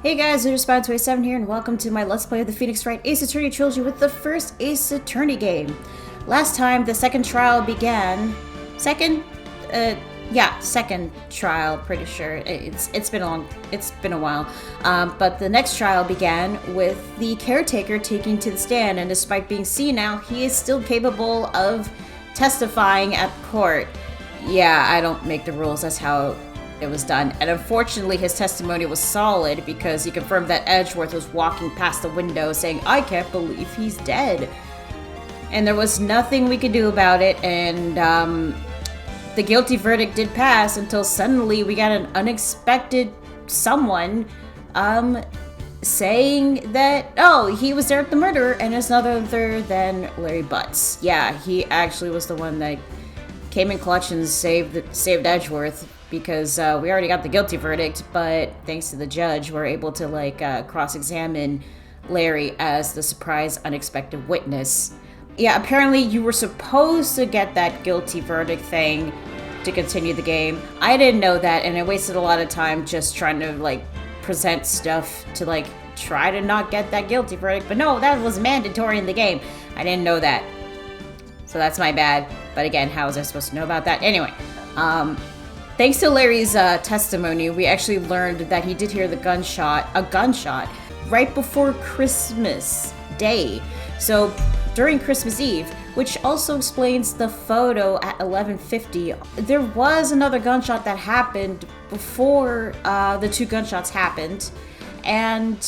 Hey guys, Lunar 27 here, and welcome to my Let's Play of the Phoenix Wright Ace Attorney Trilogy with the first Ace Attorney game. Last time, the second trial began... Second trial, pretty sure. It's been a while. But the next trial began with the caretaker taking to the stand, and despite being senile, he is still capable of testifying at court. Yeah, I don't make the rules, that's how it was done. And unfortunately, his testimony was solid because he confirmed that Edgeworth was walking past the window saying, "I can't believe he's dead." And there was nothing we could do about it, and the guilty verdict did pass until suddenly we got an unexpected someone saying that, oh, he was there at the murder, and it's none other than Larry Butts. Yeah, he actually was the one that came in clutch and saved Edgeworth, because we already got the guilty verdict, but thanks to the judge, we're able to cross-examine Larry as the surprise unexpected witness. Yeah, apparently you were supposed to get that guilty verdict thing to continue the game. I didn't know that, and I wasted a lot of time just trying to present stuff to try to not get that guilty verdict, but no, that was mandatory in the game. I didn't know that, so that's my bad. But again, how was I supposed to know about that? Anyway, thanks to Larry's testimony, we actually learned that he did hear a gunshot, right before Christmas Day. So during Christmas Eve, which also explains the photo at 11:50, there was another gunshot that happened before the two gunshots happened, and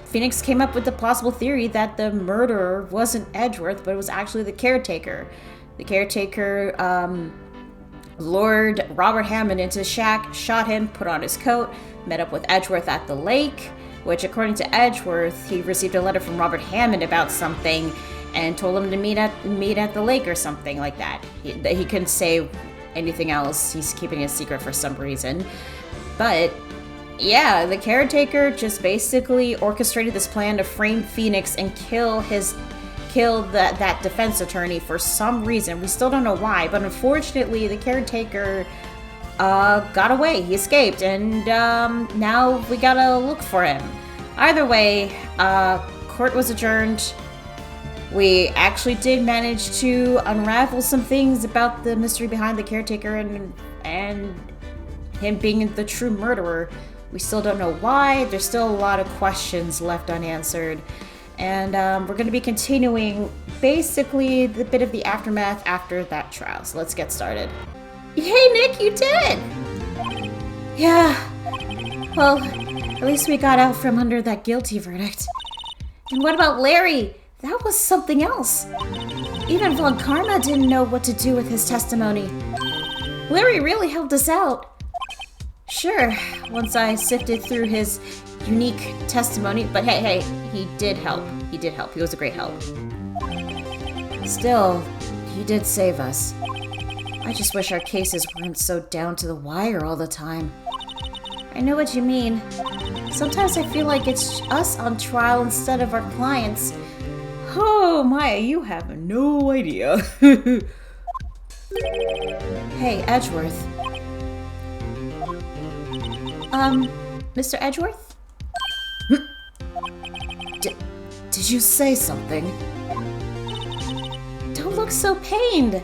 Phoenix came up with the plausible theory that the murderer wasn't Edgeworth, but it was actually the caretaker. The caretaker lured Robert Hammond into his shack, shot him, put on his coat, met up with Edgeworth at the lake, which according to Edgeworth, he received a letter from Robert Hammond about something and told him to meet at the lake or something like that. He couldn't say anything else. He's keeping it a secret for some reason. But yeah, the caretaker just basically orchestrated this plan to frame Phoenix and kill that defense attorney for some reason. We still don't know why, but unfortunately the caretaker got away. He escaped, and now we gotta look for him. Either way, court was adjourned. We actually did manage to unravel some things about the mystery behind the caretaker and him being the true murderer. We still don't know why. There's still a lot of questions left unanswered. And we're going to be continuing basically the bit of the aftermath after that trial. So let's get started. Hey, Nick, you did it! Yeah. Well, at least we got out from under that guilty verdict. And what about Larry? That was something else. Even Von Karma didn't know what to do with his testimony. Larry really helped us out. Sure, once I sifted through his unique testimony, but hey, he did help. He was a great help. Still, he did save us. I just wish our cases weren't so down to the wire all the time. I know what you mean. Sometimes I feel like it's us on trial instead of our clients. Oh, Maya, you have no idea. Hey, Edgeworth. Mr. Edgeworth? Did you say something? Don't look so pained.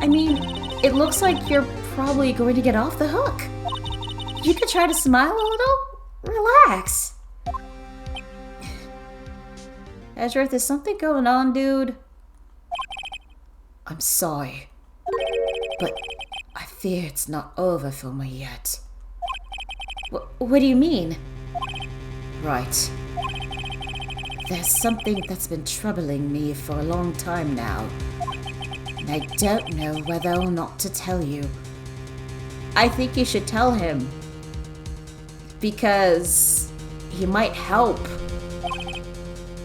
I mean, it looks like you're probably going to get off the hook. You could try to smile a little. Relax. Edgeworth, is something going on, dude? I'm sorry, but I fear it's not over for me yet. What do you mean? Right. There's something that's been troubling me for a long time now, and I don't know whether or not to tell you. I think you should tell him, because he might help.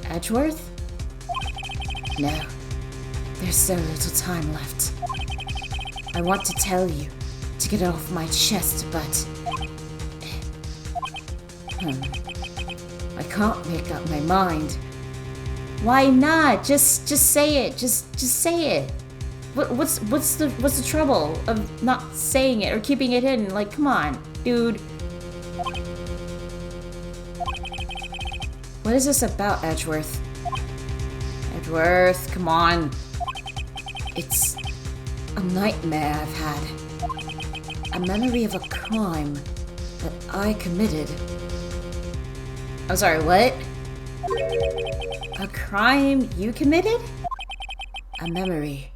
Edgeworth? No, there's so little time left. I want to tell you, to get it off my chest, but I can't make up my mind. Why not? Just say it. Just say it. What's the trouble of not saying it or keeping it hidden? Come on, dude. What is this about, Edgeworth? Edgeworth, come on. It's a nightmare I've had. A memory of a crime that I committed. I'm sorry, what? A crime you committed? A memory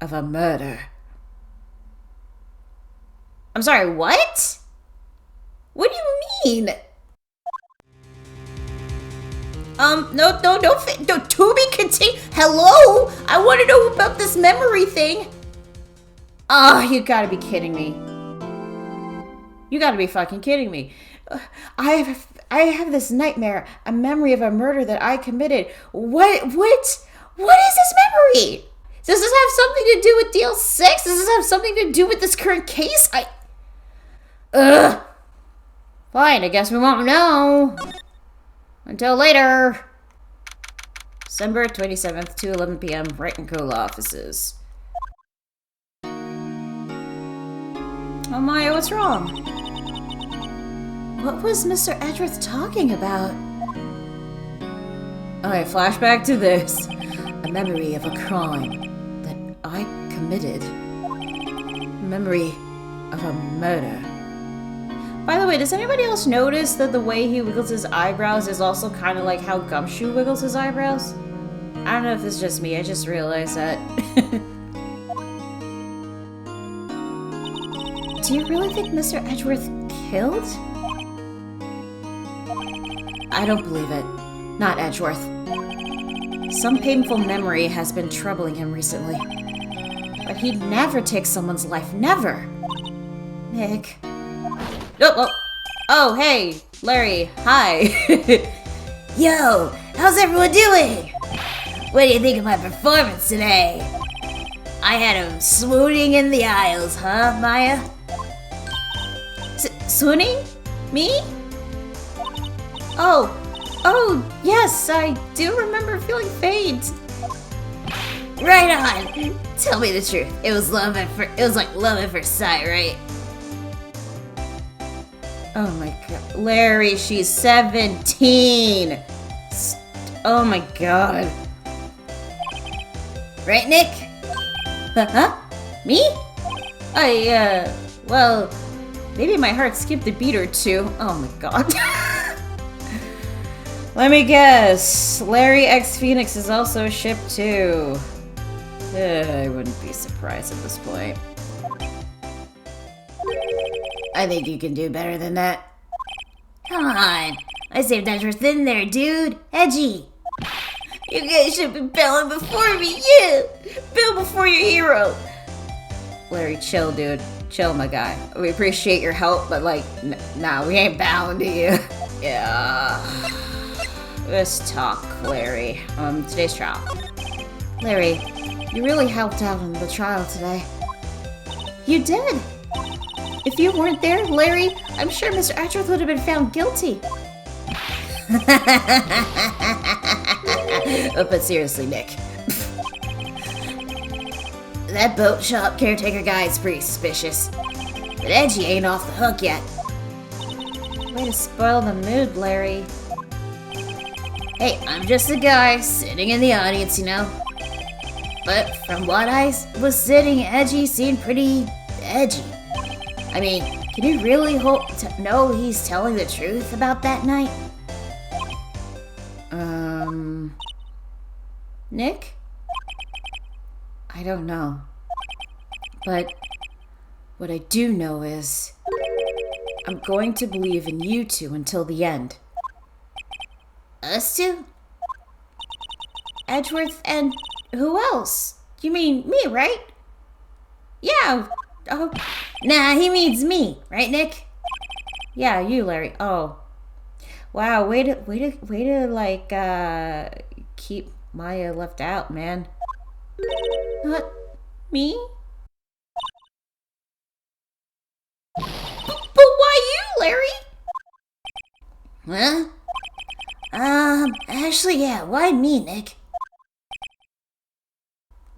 of a murder. I'm sorry, what? What do you mean? No, to be continued. Hello? I want to know about this memory thing. Ah, you gotta be kidding me. You gotta be fucking kidding me. I have this nightmare, a memory of a murder that I committed. What is this memory? Does this have something to do with DL6? Does this have something to do with this current case? Fine, I guess we won't know. Until later. December 27th, 2:11 p.m., Wright & Cola offices. Oh, Maya, what's wrong? What was Mr. Edgeworth talking about? Okay, flashback to this. A memory of a crime that I committed. Memory of a murder. By the way, does anybody else notice that the way he wiggles his eyebrows is also kind of like how Gumshoe wiggles his eyebrows? I don't know if it's just me, I just realized that. Do you really think Mr. Edgeworth killed? I don't believe it. Not Edgeworth. Some painful memory has been troubling him recently. But he'd never take someone's life, never! Nick. Oh, hey, Larry, hi. Yo, how's everyone doing? What do you think of my performance today? I had him swooning in the aisles, huh, Maya? Swooning? Me? Oh, yes, I do remember feeling faint. Right on. Tell me the truth. It was like love at first sight, right? Oh my god. Larry, she's 17. Oh my god. Right, Nick? Huh? Me? Well, maybe my heart skipped a beat or two. Oh my god. Let me guess. Larry x Phoenix is also shipped too. I wouldn't be surprised at this point. I think you can do better than that. Come on. I saved Edgeworth in there, dude. Edgy. You guys should be bailing before me. Yeah. Bail before your hero. Larry, chill, dude. Chill, my guy. We appreciate your help, but like, nah, we ain't bowing to you. Yeah. Let's talk, Larry. Today's trial. Larry, you really helped out in the trial today. You did. If you weren't there, Larry, I'm sure Mr. Edgeworth would have been found guilty. But seriously, Nick. That boat shop caretaker guy is pretty suspicious. But Edgy ain't off the hook yet. Way to spoil the mood, Larry. Hey, I'm just a guy sitting in the audience, you know? But from what I was sitting, Edgy seemed pretty edgy. I mean, can you really know he's telling the truth about that night? Nick? I don't know. But what I do know is I'm going to believe in you two until the end. Us two? Edgeworth and who else? You mean me, right? Yeah. Oh. Nah, he means me, right, Nick? Yeah, you, Larry. Oh. Wow, way to like keep Maya left out, man. Not me? But why you, Larry? Huh? Actually, yeah, why me, Nick?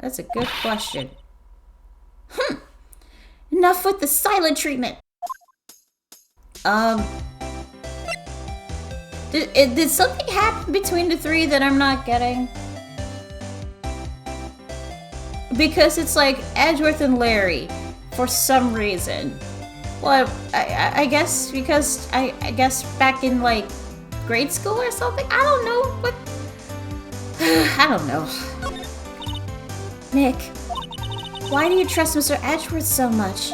That's a good question. Enough with the silent treatment. Did something happen between the three that I'm not getting? Because it's like Edgeworth and Larry, for some reason. Well, I guess because I guess back in like grade school or something. I don't know what. I don't know. Nick, why do you trust Mr. Edgeworth so much?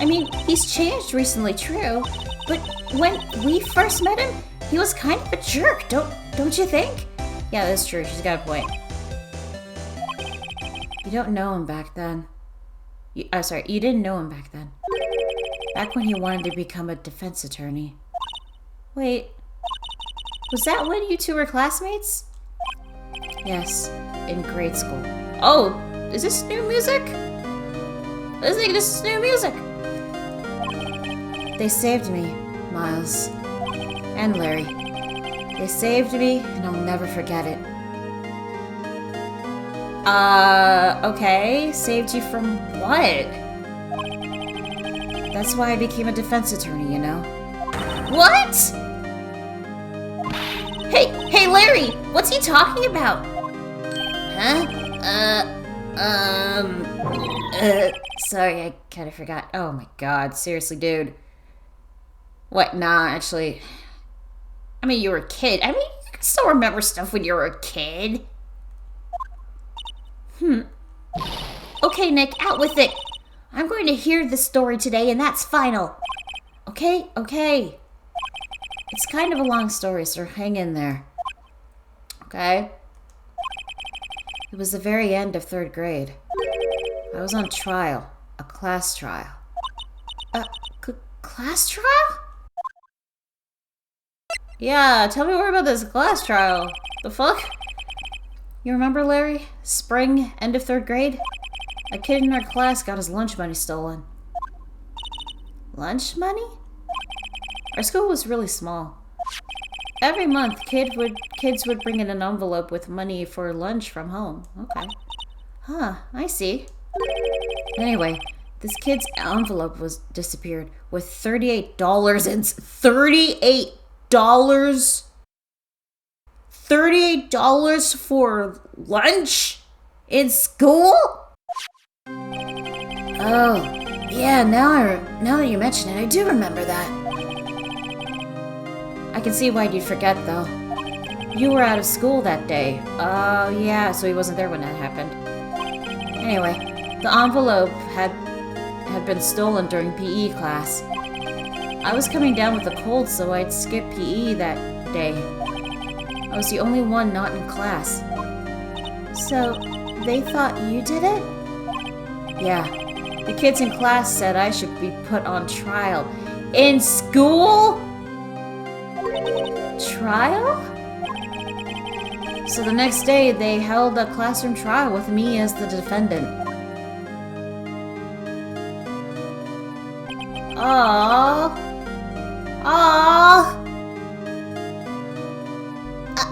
I mean, he's changed recently, true, but when we first met him, he was kind of a jerk, don't you think? Yeah, that's true. She's got a point. You don't know him back then. You didn't know him back then. Back when he wanted to become a defense attorney. Wait, was that when you two were classmates? Yes, in grade school. Oh, is this new music? I think this is new music. They saved me, Miles. And Larry. They saved me, and I'll never forget it. Okay. Saved you from what? That's why I became a defense attorney, you know? What? Hey, Larry! What's he talking about? Huh? Sorry, I kinda forgot. Oh my god, seriously, dude. What? Nah, actually. I mean, you were a kid. I mean, you can still remember stuff when you were a kid. Okay, Nick, out with it. I'm going to hear the story today, and that's final. Okay. It's kind of a long story, so hang in there. Okay? It was the very end of 3rd grade. I was on trial. A class trial. Class trial? Yeah, tell me more about this class trial. The fuck? You remember, Larry? Spring, end of 3rd grade? A kid in our class got his lunch money stolen. Lunch money? Our school was really small. Every month, kids would bring in an envelope with money for lunch from home. Okay. Huh, I see. Anyway, this kid's envelope was disappeared with $38 and $38 for lunch in school? Oh, yeah, now that you mention it, I do remember that. I can see why you'd forget, though. You were out of school that day. Oh, yeah, so he wasn't there when that happened. Anyway, the envelope had been stolen during PE class. I was coming down with a cold, so I'd skip PE that day. I was the only one not in class. So, they thought you did it? Yeah. The kids in class said I should be put on trial. In school? Trial? So the next day, they held a classroom trial with me as the defendant. Aww.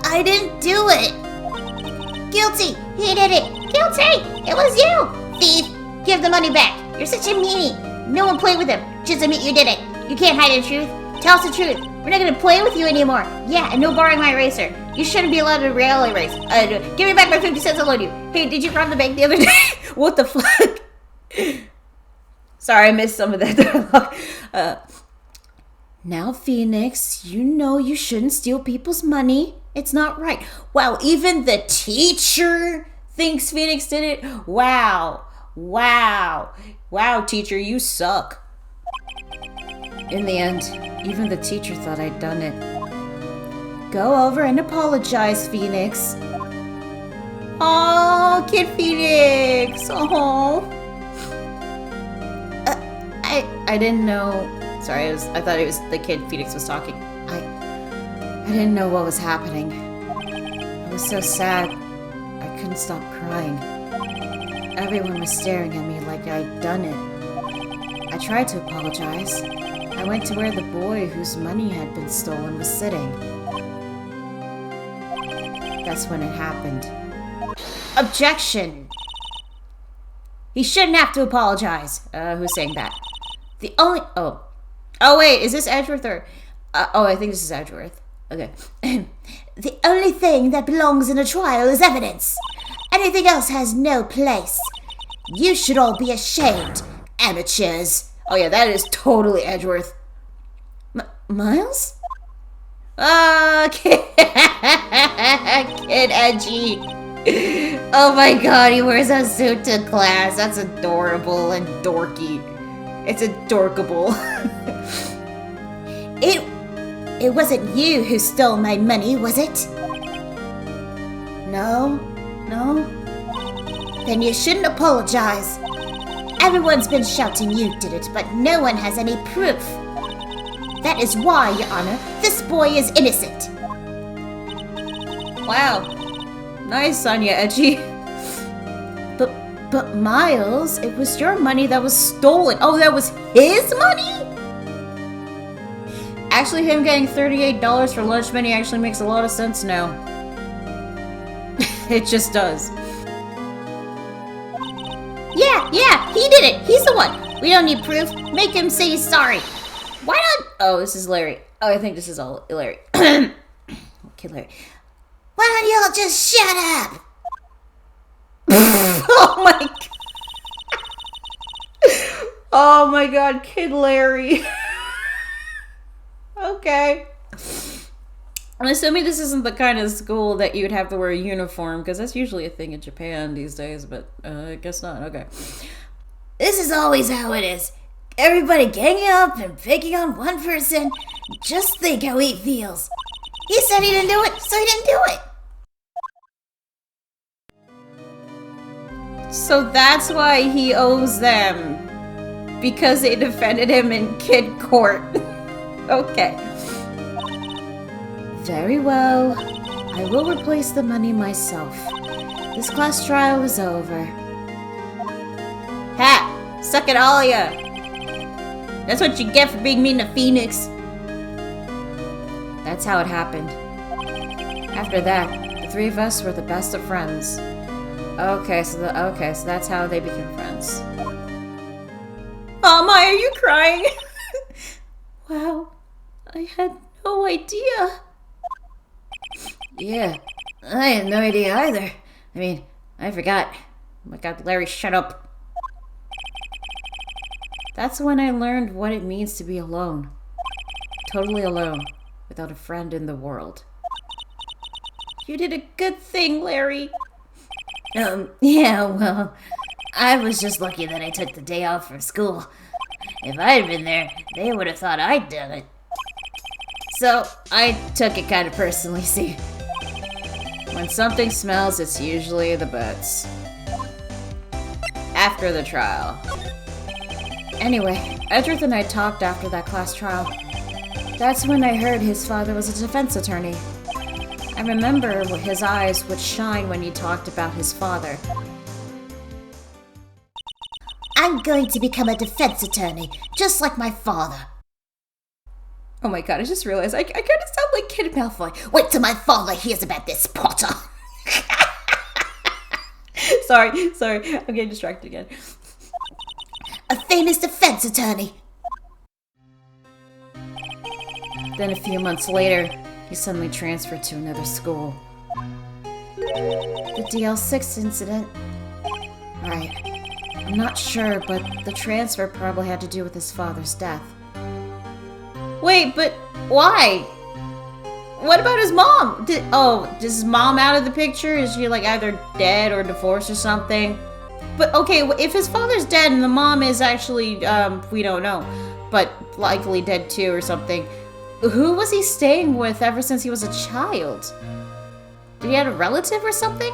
I didn't do it. Guilty. He did it. Guilty. It was you. Thief. Give the money back. You're such a meanie. No one played with him. Just admit you did it. You can't hide the truth. Tell us the truth. We're not gonna play with you anymore. Yeah, and no borrowing my eraser. You shouldn't be allowed to rally race. Give me back my 50 cents I loaned you. Hey, did you rob the bank the other day? What the fuck? Sorry, I missed some of that dialogue. Now, Phoenix, you know you shouldn't steal people's money. It's not right. Wow, even the teacher thinks Phoenix did it? Wow, teacher, you suck. In the end, even the teacher thought I'd done it. Go over and apologize, Phoenix. Oh, Kid Phoenix. Oh. I didn't know. Sorry, I thought it was the Kid Phoenix was talking. I didn't know what was happening. I was so sad. I couldn't stop crying. Everyone was staring at me like I'd done it. I tried to apologize. I went to where the boy whose money had been stolen was sitting. That's when it happened. Objection! He shouldn't have to apologize. Who's saying that? Oh wait, is this Edgeworth or... I think this is Edgeworth. Okay. The only thing that belongs in a trial is evidence. Anything else has no place. You should all be ashamed, amateurs. Oh yeah, that is totally Edgeworth. Miles? Kid Edgy. Oh my god, he wears a suit to class. That's adorable and dorky. It's adorkable. It wasn't you who stole my money, was it? No? Then you shouldn't apologize. Everyone's been shouting you did it, but no one has any proof. That is why, Your Honor, this boy is innocent. Wow. Nice on you, Edgy. But Miles, It was your money that was stolen. Oh, that was his money? Actually, him getting $38 for lunch money actually makes a lot of sense now. It just does. Yeah, he did it. He's the one. We don't need proof. Make him say he's sorry. Why not? Oh, this is Larry. Oh, I think this is all Larry. Okay, Larry. Why don't y'all just shut up? Oh my god. Oh my god, Kid Larry. Okay. I'm assuming this isn't the kind of school that you'd have to wear a uniform, because that's usually a thing in Japan these days, but I guess not. Okay. This is always how it is. Everybody ganging up and picking on one person. Just think how he feels. He said he didn't do it, so he didn't do it. So that's why he owes them. Because they defended him in kid court. Okay. Very well. I will replace the money myself. This class trial is over. Ha! Suck it, all ya! That's what you get for being mean to Phoenix. That's how it happened. After that, the three of us were the best of friends. Okay, so that's how they became friends. Oh my, are you crying? Wow, I had no idea. Yeah, I had no idea either. I mean, I forgot. Oh my god, Larry, shut up. That's when I learned what it means to be alone. Totally alone, without a friend in the world. You did a good thing, Larry. Yeah, well, I was just lucky that I took the day off from school. If I had been there, they would have thought I'd done it. So, I took it kind of personally, see. When something smells, it's usually the butts. After the trial. Anyway, Edgeworth and I talked after that class trial. That's when I heard his father was a defense attorney. I remember his eyes would shine when he talked about his father. I'm going to become a defense attorney, just like my father. Oh my god, I just realized I kind of sound like Kid Malfoy. Wait till my father hears about this, Potter. Sorry, I'm getting distracted again. A famous defense attorney. Then a few months later, he suddenly transferred to another school. The DL6 incident. Right. I'm not sure, but the transfer probably had to do with his father's death. Wait, but why? What about his mom? Is his mom out of the picture? Is she like either dead or divorced or something? But okay, if his father's dead and the mom is actually, we don't know, but likely dead too or something, who was he staying with ever since he was a child? Did he have a relative or something?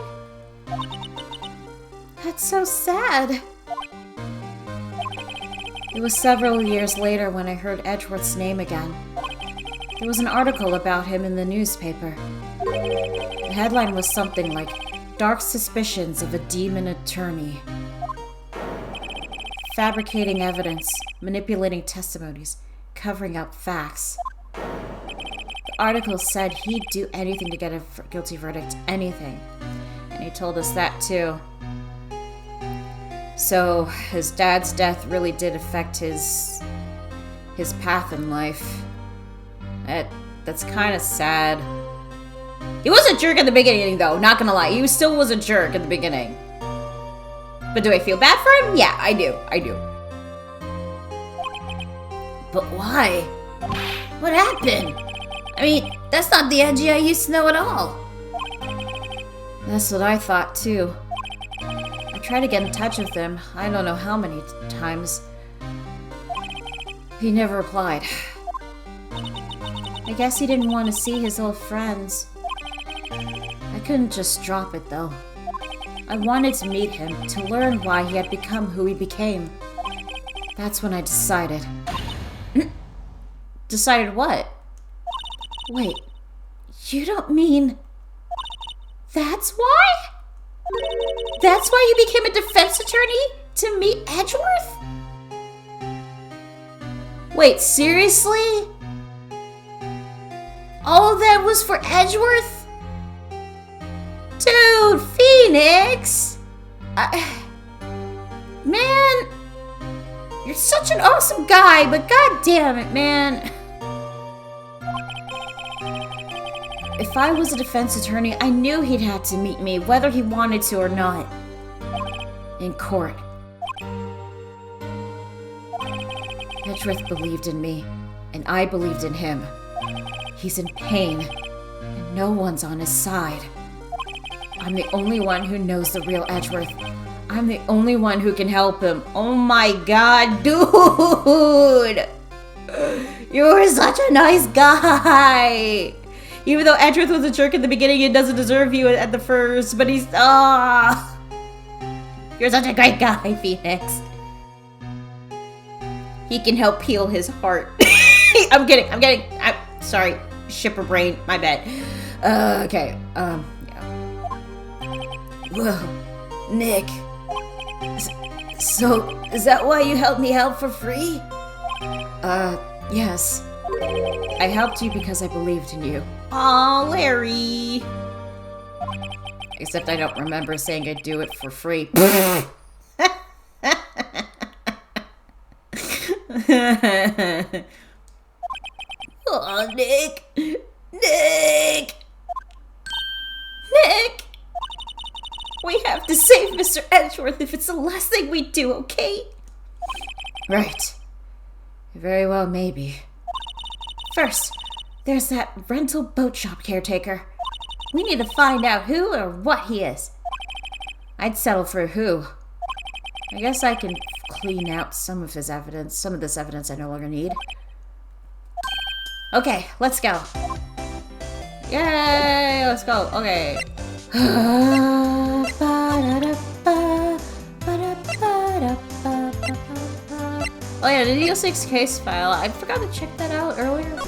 That's so sad. It was several years later when I heard Edgeworth's name again. There was an article about him in the newspaper. The headline was something like, "Dark Suspicions of a Demon Attorney." Fabricating evidence, manipulating testimonies, covering up facts. The article said he'd do anything to get a guilty verdict, anything. And he told us that too. So, his dad's death really did affect his path in life. That's kind of sad. He was a jerk at the beginning, though. Not gonna lie. He still was a jerk at the beginning. But do I feel bad for him? Yeah, I do. I do. But why? What happened? I mean, that's not the Edgy I used to know at all. That's what I thought, too. I tried to get in touch with him. I don't know how many times. He never replied. I guess he didn't want to see his old friends. I couldn't just drop it, though. I wanted to meet him, to learn why he had become who he became. That's when I decided. Decided what? Wait, you don't mean... That's why? That's why you became a defense attorney? To meet Edgeworth? Wait, seriously? All of that was for Edgeworth? Dude, Phoenix! Man, you're such an awesome guy, but god damn it, man. If I was a defense attorney, I knew he'd had to meet me, whether he wanted to or not. In court. Edgeworth believed in me, and I believed in him. He's in pain, and no one's on his side. I'm the only one who knows the real Edgeworth. I'm the only one who can help him. Oh my god, dude! You're such a nice guy! Even though Edgeworth was a jerk at the beginning, he doesn't deserve you at the first, but he's... You're such a great guy, Phoenix. He can help heal his heart. I'm sorry. Shipper brain, my bad. Okay, yeah. Whoa, Nick. So, is that why you helped me out for free? Yes. I helped you because I believed in you. Aw, Larry! Except I don't remember saying I'd do it for free. Oh, Nick! Nick! Nick! We have to save Mr. Edgeworth if it's the last thing we do, okay? Right. Very well, maybe. First, there's that rental boat shop caretaker. We need to find out who or what he is. I'd settle for who. I guess I can clean out some of his evidence. Some of this evidence I no longer need. Okay, let's go. Yay, let's go. Okay. Oh yeah, the DO6 case file. I forgot to check that out earlier.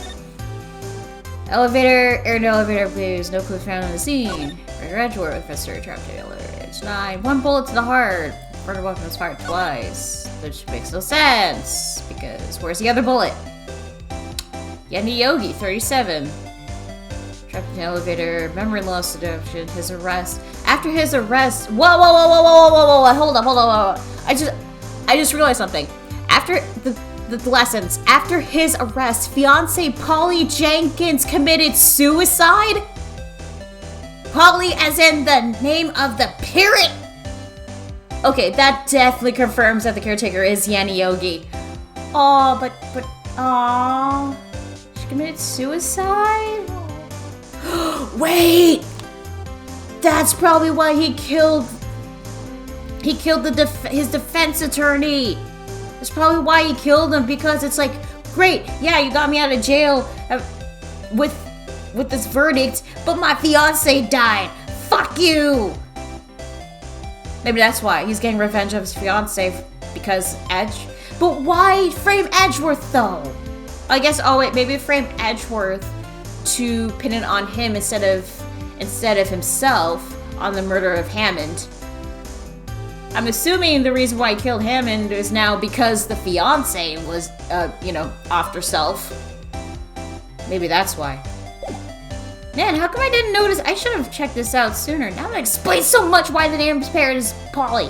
Elevator, air to elevator, please. No clue found on the scene. Regular Edgeworth, Professor Trap Taylor. It's 9. 1 bullet to the heart. Murder weapon was fired twice. Which makes no sense. Because where's the other bullet? Yendi Yogi, 37. Trapped in the elevator. Memory loss adoption. His arrest. After his arrest. Whoa, whoa, whoa, whoa, whoa, whoa, whoa, hold up, hold up, hold up. I just realized something. After the last sentence. After his arrest, fiance Polly Jenkins committed suicide? Polly as in the name of the parrot? Okay, that definitely confirms that the caretaker is Yanni Yogi. Aw, aw. She committed suicide? Wait! That's probably why he killed his defense attorney. That's probably why he killed him, because it's like, great, yeah, you got me out of jail with this verdict, but my fiance died. Fuck you! Maybe that's why he's getting revenge of his fiance because But why frame Edgeworth though? I guess. Oh wait, maybe frame Edgeworth to pin it on him instead of himself on the murder of Hammond. I'm assuming the reason why he killed Hammond is now because the fiance was, off herself. Maybe that's why. Man, how come I didn't notice? I should have checked this out sooner. Now that explains so much why the name's parrot is Polly.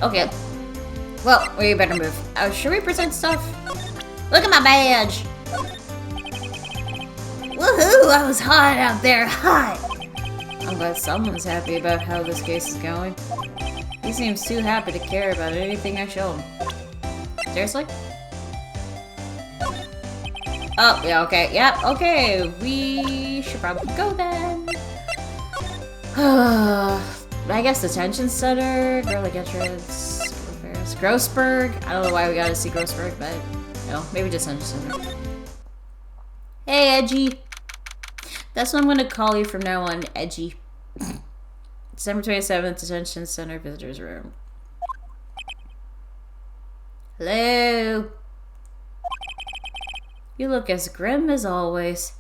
Okay. Well, we better move. Should we present stuff? Look at my badge. I was hot out there, hot. I'm glad someone's happy about how this case is going. He seems too happy to care about anything I show him. Seriously? Oh, yeah, okay. Yep, okay. We should probably go then. I guess detention center, Girly Getrid's, Grossberg. I don't know why we gotta see Grossberg, but maybe detention center. Hey, Edgy. That's what I'm gonna call you from now on, Edgy. December 27th, detention center, visitors room. Hello. You look as grim as always.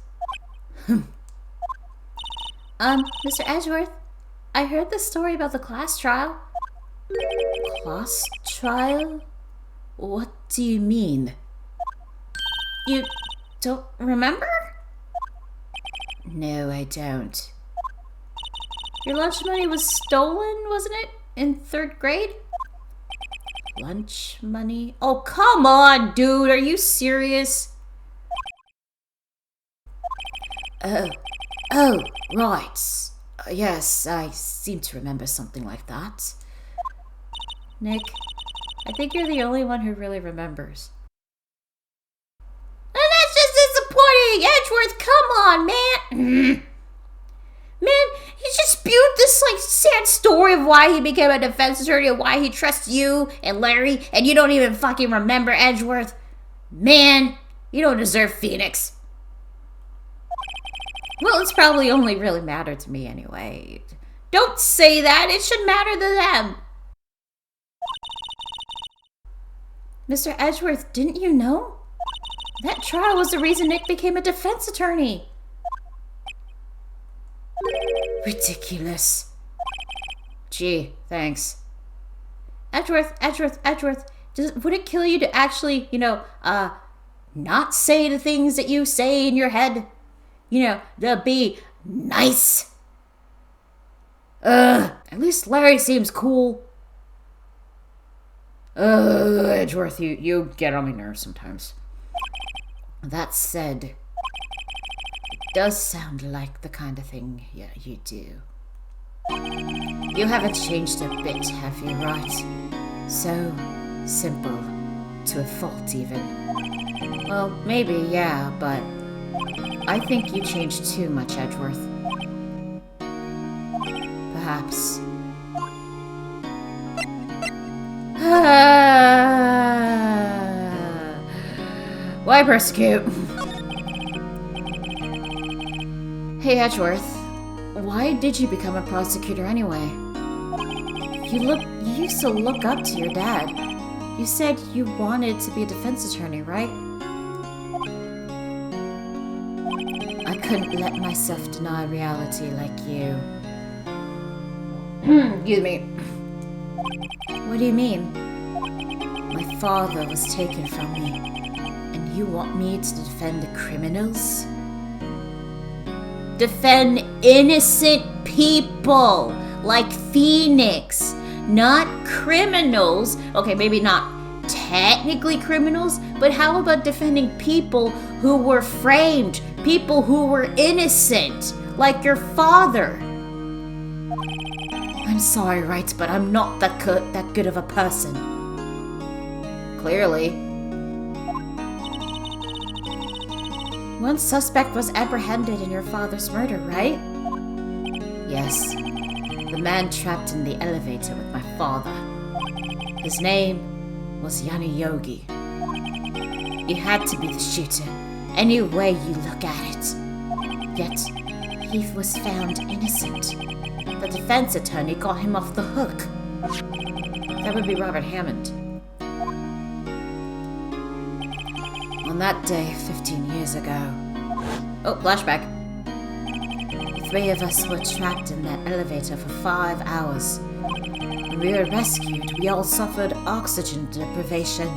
Mr. Edgeworth, I heard the story about the class trial. Class trial? What do you mean? You don't remember? No, I don't. Your lunch money was stolen, wasn't it? In 3rd grade? Lunch money? Oh, come on, dude. Are you serious? Oh, right. Yes, I seem to remember something like that. Nick, I think you're the only one who really remembers. And that's just disappointing! Edgeworth, come on, man! Man, he just spewed this, sad story of why he became a defense attorney and why he trusts you and Larry, and you don't even fucking remember Edgeworth. Man, you don't deserve Phoenix. Well, it's probably only really mattered to me anyway. Don't say that. It should matter to them. Mr. Edgeworth, didn't you know? That trial was the reason Nick became a defense attorney. Ridiculous. Gee, thanks. Edgeworth, would it kill you to actually, not say the things that you say in your head? To be nice. At least Larry seems cool. Edgeworth, you get on my nerves sometimes. That said, it does sound like the kind of thing you do. You haven't changed a bit, have you, right? So simple, to a fault even. Well, maybe, yeah, but I think you changed too much, Edgeworth. Perhaps. Why persecute? Hey, Edgeworth. Why did you become a prosecutor anyway? You used to look up to your dad. You said you wanted to be a defense attorney, right? I couldn't let myself deny reality like you. Excuse me. What do you mean? My father was taken from me, and you want me to defend the criminals? Defend innocent people like Phoenix, not criminals. Okay, maybe not technically criminals, but how about defending people who were framed, people who were innocent, like your father? I'm sorry, Wright, but I'm not that good of a person. Clearly. One suspect was apprehended in your father's murder, right? Yes. The man trapped in the elevator with my father. His name was Yanni Yogi. He had to be the shooter, any way you look at it. Yet, he was found innocent. The defense attorney got him off the hook. That would be Robert Hammond. On that day, 15 years ago. Oh, flashback. The 3 of us were trapped in that elevator for 5 hours. When we were rescued, we all suffered oxygen deprivation.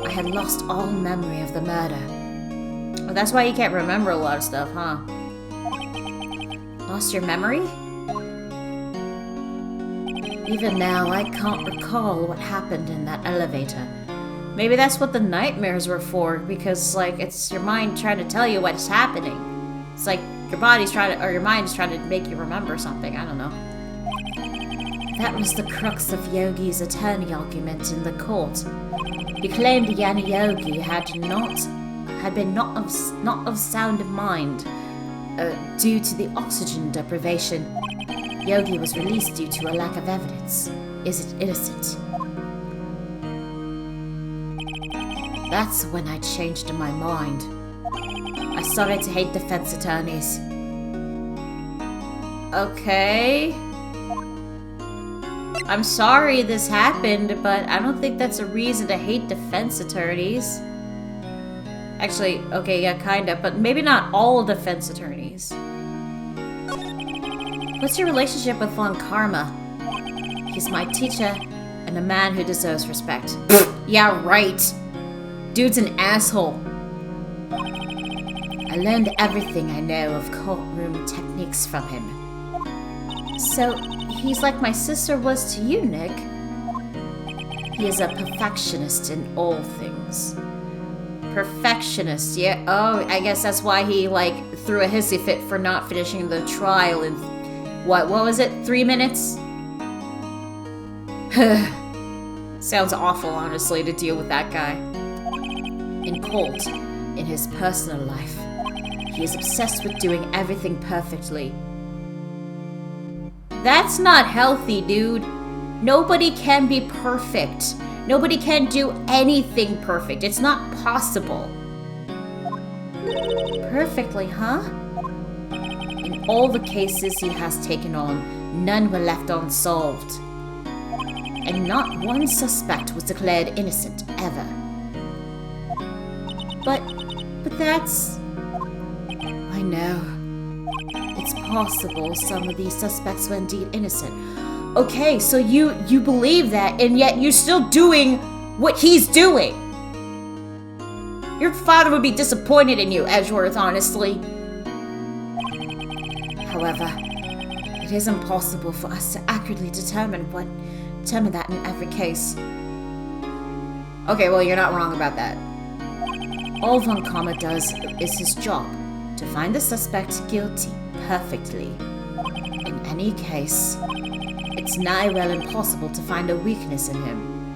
I had lost all memory of the murder. Well, that's why you can't remember a lot of stuff, huh? Lost your memory? Even now, I can't recall what happened in that elevator. Maybe that's what the nightmares were for, because, it's your mind trying to tell you what's happening. It's like your body's trying to, or your mind is trying to make you remember something. I don't know. That was the crux of Yogi's attorney argument in the court. He claimed Yana Yogi had been not of sound mind due to the oxygen deprivation. Yogi was released due to a lack of evidence. Is it innocent? That's when I changed my mind. I started to hate defense attorneys. Okay. I'm sorry this happened, but I don't think that's a reason to hate defense attorneys. Actually, okay, yeah, kinda, but maybe not all defense attorneys. What's your relationship with Von Karma? He's my teacher and a man who deserves respect. Yeah, right. Dude's an asshole. I learned everything I know of courtroom techniques from him. So, he's like my sister was to you, Nick. He is a perfectionist in all things. Perfectionist, yeah. Oh, I guess that's why he, like, threw a hissy fit for not finishing the trial in, what was it, 3 minutes? Sounds awful, honestly, to deal with that guy. In court, in his personal life, he is obsessed with doing everything perfectly. That's not healthy, dude. Nobody can be perfect. Nobody can do anything perfect. It's not possible. Perfectly, huh? In all the cases he has taken on, none were left unsolved. And not one suspect was declared innocent, ever. But that's... I know. It's possible some of these suspects were indeed innocent. Okay, so you believe that, and yet you're still doing what he's doing. Your father would be disappointed in you, Edgeworth, honestly. However, it is impossible for us to accurately determine that in every case. Okay, well, you're not wrong about that. All Von Karma does is his job, to find the suspect guilty perfectly. In any case, it's nigh well impossible to find a weakness in him.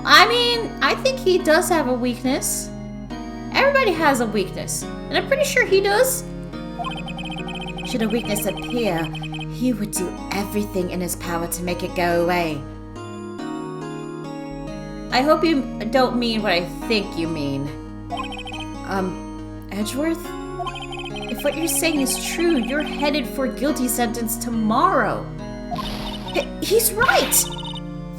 I mean, I think he does have a weakness. Everybody has a weakness, and I'm pretty sure he does. Should a weakness appear, he would do everything in his power to make it go away. I hope you don't mean what I think you mean. Edgeworth? If what you're saying is true, you're headed for a guilty sentence tomorrow. He's right!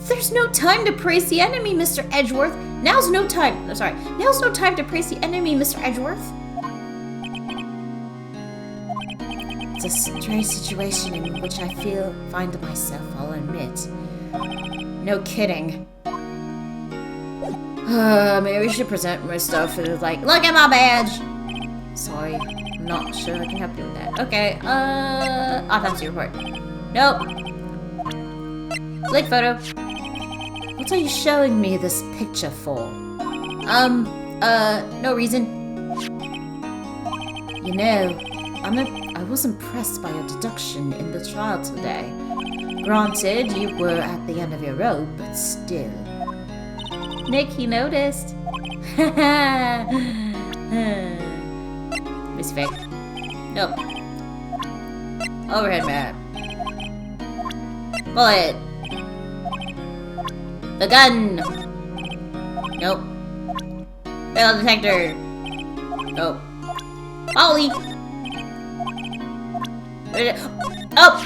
There's no time to praise the enemy, Mr. Edgeworth. Now's no time to praise the enemy, Mr. Edgeworth. It's a strange situation in which I find myself, I'll admit. No kidding. Maybe we should present my stuff and it's like, look at my badge! Sorry, I'm not sure I can help you with that. Okay, autopsy report. Nope. Lake photo. What are you showing me this picture for? No reason. You know, I was impressed by your deduction in the trial today. Granted, you were at the end of your rope, but still. Nick, he noticed. Miss Fake. Nope. Overhead map. Bullet. The gun. Nope. Metal detector. Nope. Ollie. Oh.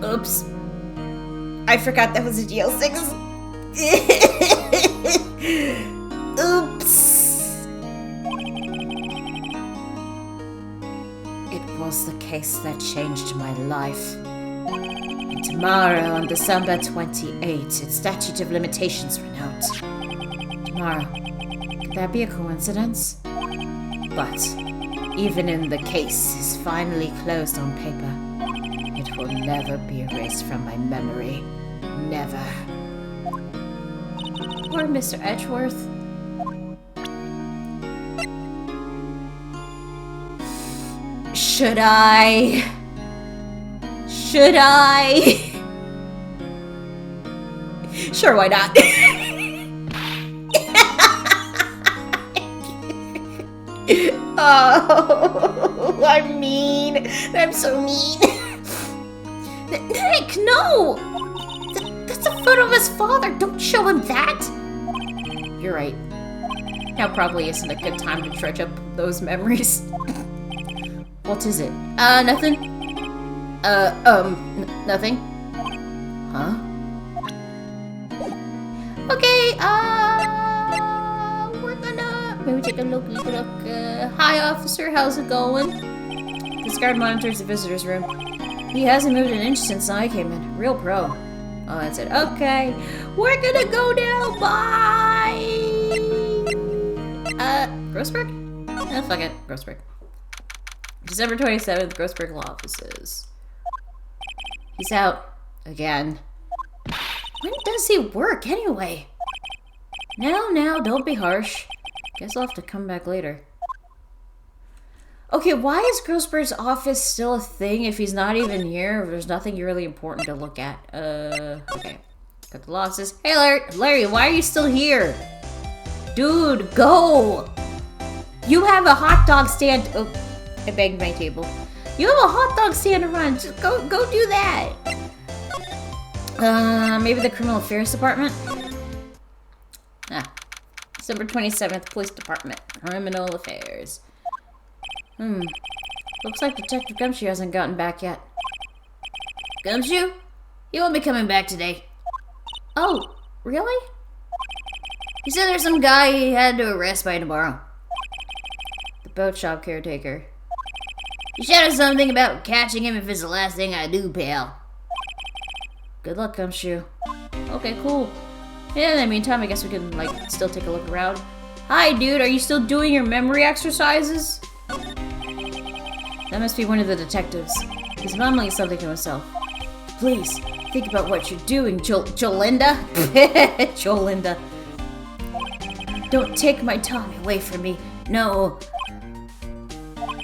Oops. I forgot that was a GL6. Oops. It was the case that changed my life. And tomorrow, on December 28, its statute of limitations ran out. Tomorrow. Could that be a coincidence? But even in the case is finally closed on paper, it will never be erased from my memory. Never. Poor Mr. Edgeworth. Should I? Should I? Sure, why not? Oh, I'm mean. I'm so mean. Heck, no! That's a photo of his father. Don't show him that. You're right. Now probably isn't a good time to dredge up those memories. What is it? Nothing. Nothing. Huh? Okay, we're gonna maybe take a look. Hi, officer, how's it going? This guard monitors the visitor's room. He hasn't moved an inch since I came in. Real pro. Oh, that's it. Okay, we're gonna go now. Bye. Grossberg? Oh, fuck it. Grossberg. December 27th, Grossberg Law Offices. He's out. Again. When does he work, anyway? Now, don't be harsh. Guess I'll have to come back later. Okay, why is Grossberg's office still a thing if he's not even here? If there's nothing really important to look at. Okay. Got the losses. Hey, Larry, why are you still here? Dude, go! You have a hot dog stand. Oh, I banged my table. You have a hot dog stand to run. Just go do that. Maybe the Criminal Affairs Department? December 27th, Police Department. Criminal Affairs. Looks like Detective Gumshoe hasn't gotten back yet. Gumshoe? He won't be coming back today. Oh, really? He said there's some guy he had to arrest by tomorrow. The boat shop caretaker. He shouted something about catching him if it's the last thing I do, pal. Good luck, Gumshoe. Okay, cool. Yeah, in the meantime, I guess we can, still take a look around. Hi, dude, are you still doing your memory exercises? That must be one of the detectives. He's mumbling something to himself. Please, think about what you're doing, Jolinda. Jolinda. Don't take my Tommy away from me. No.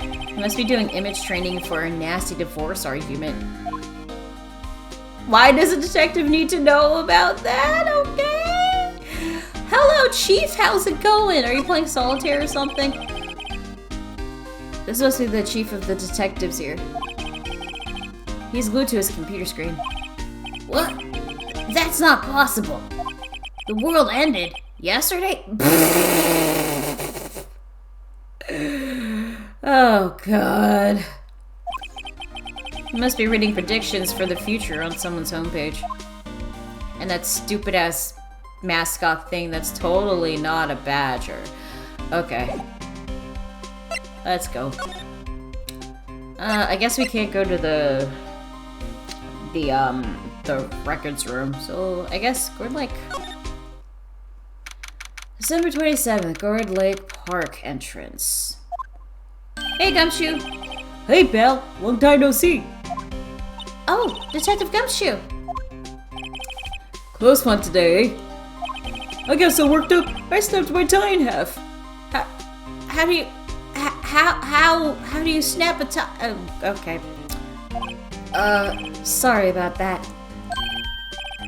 He must be doing image training for a nasty divorce argument. Why does a detective need to know about that? Okay. Hello, Chief. How's it going? Are you playing solitaire or something? This must be the chief of the detectives here. He's glued to his computer screen. What? That's not possible. The world ended yesterday? Oh, God. You must be reading predictions for the future on someone's homepage. And that stupid-ass mascot thing that's totally not a badger. Okay. Let's go. I guess we can't go to the records room, so I guess Gourd Lake. December 27th, Gourd Lake Park entrance. Hey, Gumshoe! Hey, pal! Long time no see! Oh, Detective Gumshoe! Close one today, eh? I got so worked up, I snapped my tie in half. How do you snap a tie? Oh, okay. Sorry about that.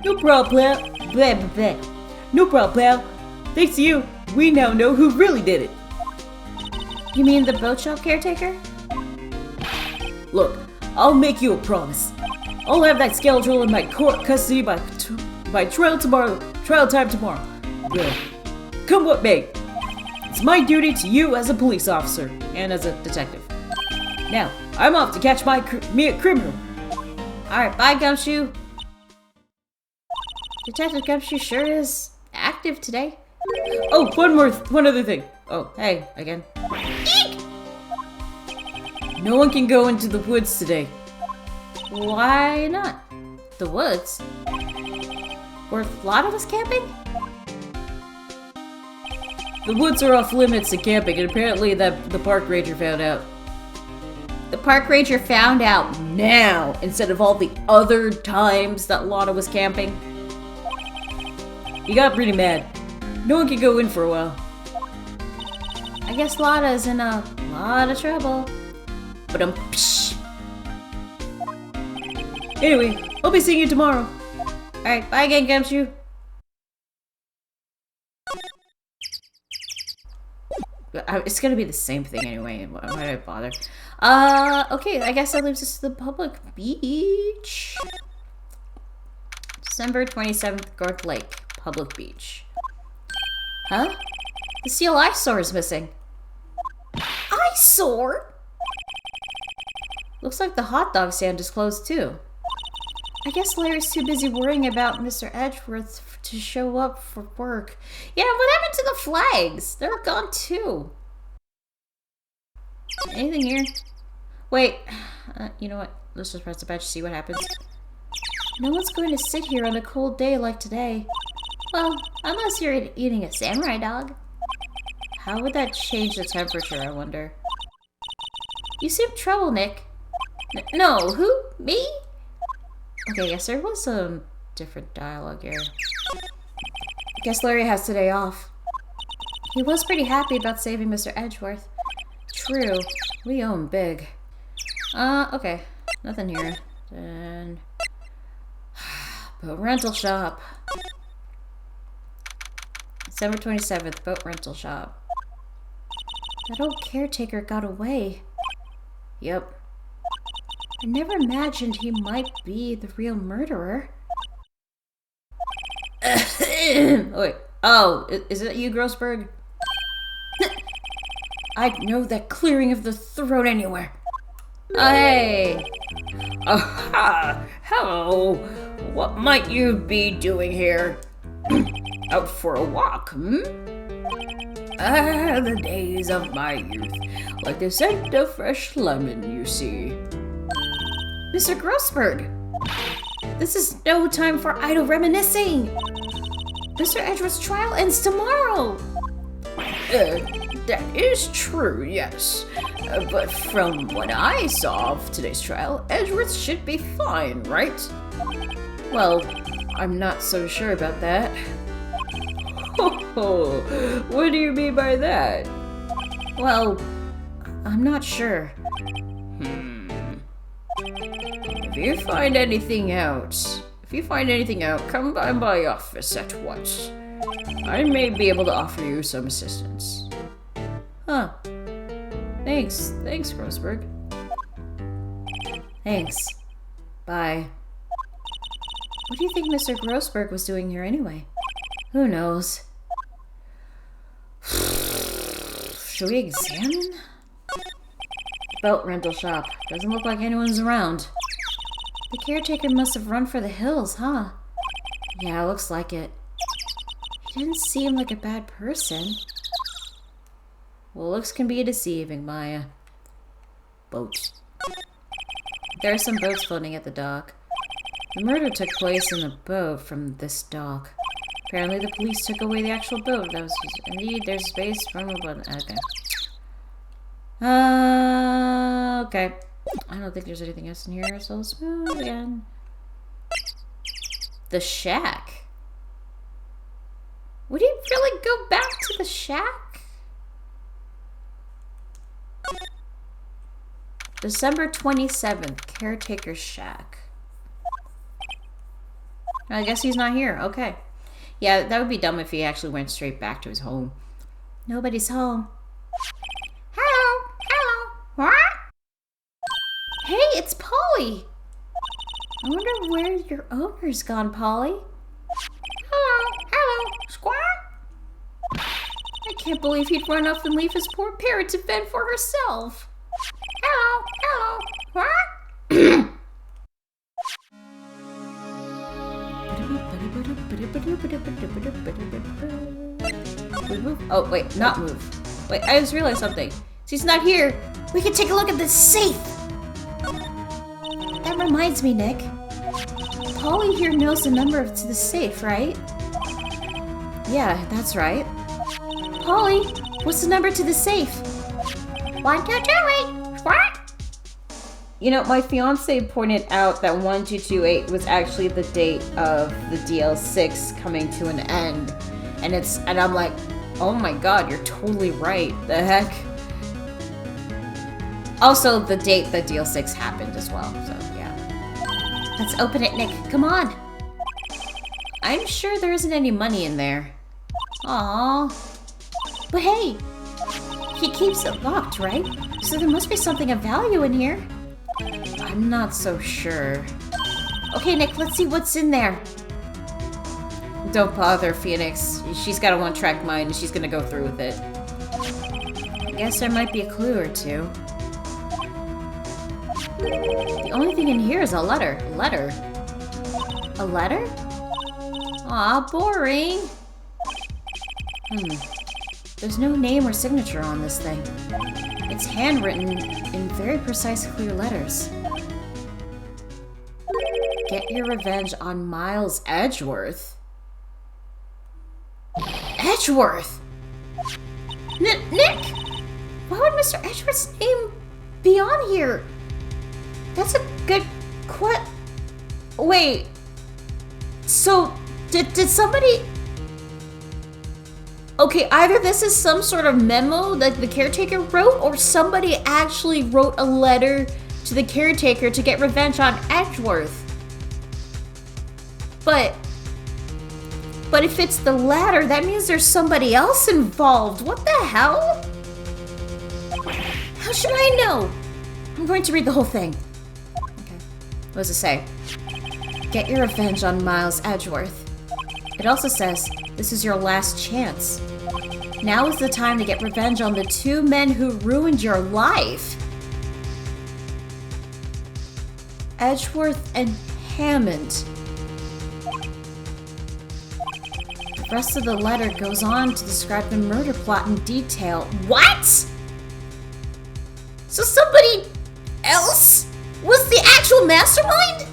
No problem, pal. Blah, blah, blah. No problem, pal. Thanks to you, we now know who really did it. You mean the boat shop caretaker? Look, I'll make you a promise. I'll have that scoundrel in my court custody by trial time tomorrow. Good. Come what may. It's my duty to you as a police officer and as a detective. Now, I'm off to catch me a criminal. Alright, bye, Gumshoe. Detective Gumshoe sure is active today. Oh, one other thing. Oh, hey, again. Eek! No one can go into the woods today. Why not? The woods? Were a lot of us camping? The woods are off limits to camping, and apparently the park ranger found out. The park ranger found out now, instead of all the other times that Lotta was camping. He got pretty mad. No one can go in for a while. I guess Lotta's in a lot of trouble. But anyway, I'll be seeing you tomorrow. Alright, bye again, Gumshoe. It's gonna be the same thing anyway. Why do I bother? Okay, I guess that leaves us to the public beach. December 27th, Gork Lake, public beach. Huh? The seal eyesore is missing. Eyesore? Looks like the hot dog stand is closed too. I guess Larry's too busy worrying about Mr. Edgeworth to show up for work. Yeah, what happened to the flags? They're gone too. Anything here? Wait, you know what? Let's just press the badge to see what happens. No one's going to sit here on a cold day like today. Well, unless you're eating a samurai dog. How would that change the temperature, I wonder? You seem trouble, Nick. No, who? Me? Okay, yes, there was some different dialogue here. Guess Larry has today off. He was pretty happy about saving Mr. Edgeworth. True, we owe him big. Okay, nothing here. Then... boat rental shop. December 27th, boat rental shop. That old caretaker got away. Yep. I never imagined he might be the real murderer. Wait. Oh, is it you, Grossberg? I'd know that clearing of the throat anywhere. Hey! Hello. What might you be doing here? Out for a walk, hmm? The days of my youth. Like the scent of fresh lemon, you see. Mr. Grossberg! This is no time for idle reminiscing! Mr. Edgeworth's trial ends tomorrow! That is true, yes. But from what I saw of today's trial, Edgeworth should be fine, right? Well, I'm not so sure about that. Oh, what do you mean by that? Well, I'm not sure. If you find anything out, come by my office at once. I may be able to offer you some assistance. Huh. Thanks, Grossberg. Thanks. Bye. What do you think Mr. Grossberg was doing here anyway? Who knows? Should we examine? Boat rental shop. Doesn't look like anyone's around. The caretaker must have run for the hills, huh? Yeah, looks like it. He didn't seem like a bad person. Well, looks can be deceiving, Maya. Boats. There are some boats floating at the dock. The murder took place in a boat from this dock. Apparently the police took away the actual boat that was used. Indeed, there's space from a button. Okay. Okay. I don't think there's anything else in here, so let's move again. The shack. Would he really go back to the shack? December 27th, caretaker's shack. I guess he's not here. Okay. Yeah, that would be dumb if he actually went straight back to his home. Nobody's home. Hello. Hello. What? Hey, it's Polly. I wonder where your owner's gone, Polly. Hello. Hello. Squawk. I can't believe he'd run off and leave his poor parrot to fend for herself. Hello. Hello. What? Oh, wait, not move. Wait, I just realized something. She's not here. We can take a look at this safe. That reminds me, Nick. Polly here knows the number to the safe, right? Yeah, that's right. Polly, what's the number to the safe? 1228. What? You know, my fiance pointed out that 1228 was actually the date of the DL6 coming to an end. And I'm like, oh my god, you're totally right. The heck? Also, the date that deal 6 happened as well, so yeah. Let's open it, Nick. Come on. I'm sure there isn't any money in there. Aww. But hey, he keeps it locked, right? So there must be something of value in here. I'm not so sure. Okay, Nick, let's see what's in there. Don't bother, Phoenix. She's got a one-track mind and she's gonna go through with it. I guess there might be a clue or two. The only thing in here is a letter. A letter? A letter? Aw, boring. There's no name or signature on this thing. It's handwritten in very precise, clear letters. Get your revenge on Miles Edgeworth. Edgeworth! Nick! Why would Mr. Edgeworth's name be on here? That's a good Wait. So, did somebody... Okay, either this is some sort of memo that the caretaker wrote, or somebody actually wrote a letter to the caretaker to get revenge on Edgeworth. But if it's the latter, that means there's somebody else involved. What the hell? How should I know? I'm going to read the whole thing. Okay. What does it say? Get your revenge on Miles Edgeworth. It also says, this is your last chance. Now is the time to get revenge on the 2 men who ruined your life. Edgeworth and Hammond. The rest of the letter goes on to describe the murder plot in detail. What? So somebody else was the actual mastermind?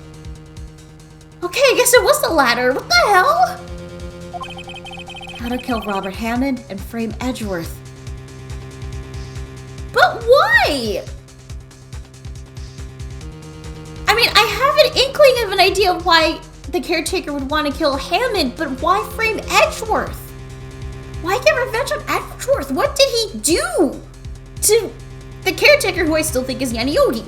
Okay, I guess it was the latter. What the hell? How to kill Robert Hammond and frame Edgeworth. But why? I mean, I have an inkling of an idea of why the caretaker would want to kill Hammond, but why frame Edgeworth? Why get revenge on Edgeworth? What did he do to the caretaker, who I still think is Yanni Yogi?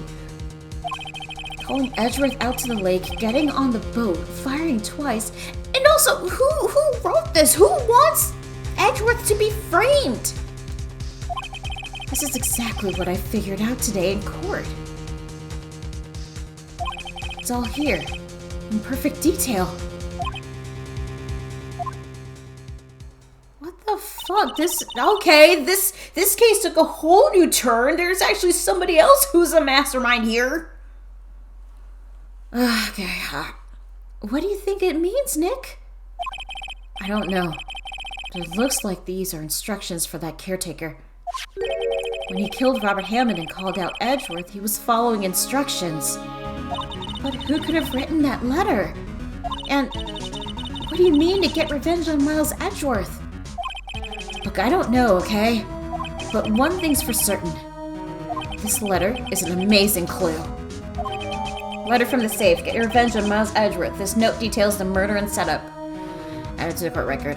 Pulling Edgeworth out to the lake, getting on the boat, firing twice. And also, who wrote this? Who wants Edgeworth to be framed? This is exactly what I figured out today in court. It's all here, in perfect detail. What the fuck? This case took a whole new turn. There's actually somebody else who's a mastermind here. Okay, what do you think it means, Nick? I don't know, but it looks like these are instructions for that caretaker. When he killed Robert Hammond and called out Edgeworth, he was following instructions. But who could have written that letter? And what do you mean to get revenge on Miles Edgeworth? Look, I don't know, okay? But one thing's for certain. This letter is an amazing clue. Letter from the safe. Get your revenge on Miles Edgeworth. This note details the murder and setup. Add it to the court record.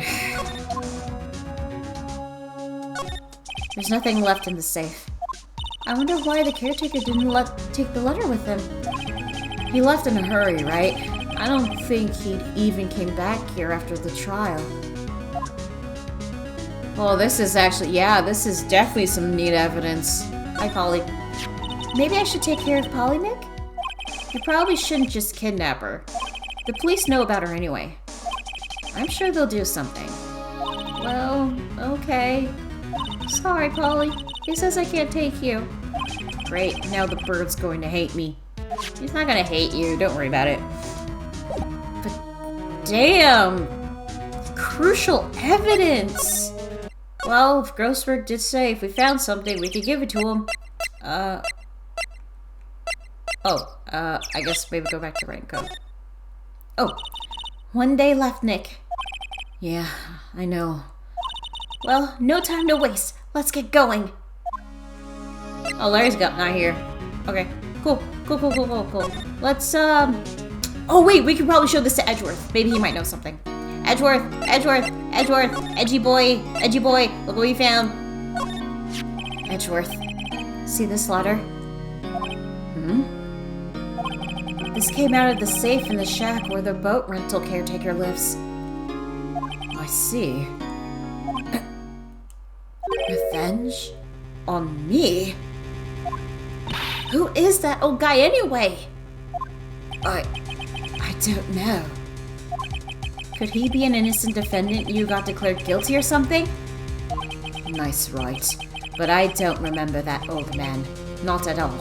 There's nothing left in the safe. I wonder why the caretaker didn't take the letter with him. He left in a hurry, right? I don't think he even came back here after the trial. Well, this is actually, yeah, this is definitely some neat evidence. Hi, Polly. Maybe I should take care of Polly, Nick? You probably shouldn't just kidnap her. The police know about her anyway. I'm sure they'll do something. Well, okay. Sorry, Polly. He says I can't take you. Great, now the bird's going to hate me. He's not gonna hate you, don't worry about it. But damn! Crucial evidence! Well, if Grossberg did say if we found something, we could give it to him. I guess maybe go back to writing code. Oh, 1 day left, Nick. Yeah, I know. Well, no time to waste. Let's get going. Oh, Larry's not here. Okay, cool. Let's, Oh, wait, we could probably show this to Edgeworth. Maybe he might know something. Edgeworth, edgy boy, look what we found. Edgeworth, see this letter? This came out of the safe in the shack where the boat rental caretaker lives. I see. Revenge? On me? Who is that old guy anyway? I don't know. Could he be an innocent defendant you got declared guilty or something? Nice, right. But I don't remember that old man. Not at all.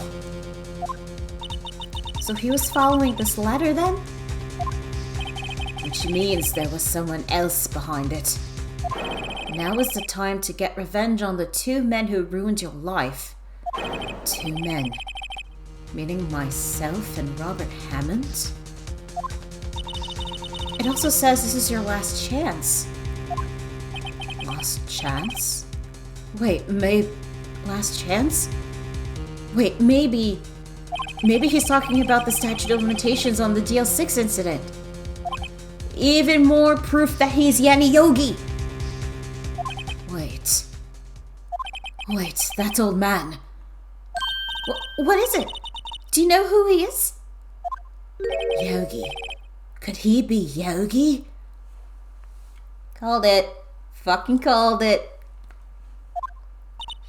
So he was following this letter then? Which means there was someone else behind it. Now is the time to get revenge on the 2 men who ruined your life. 2 men. Meaning myself and Robert Hammond? It also says this is your last chance. Last chance? Wait, last chance? Wait, maybe he's talking about the statute of limitations on the DL6 incident. Even more proof that he's Yanni Yogi. Wait, that old man. What is it? Do you know who he is? Yogi. Could he be Yogi? Called it. Fucking called it.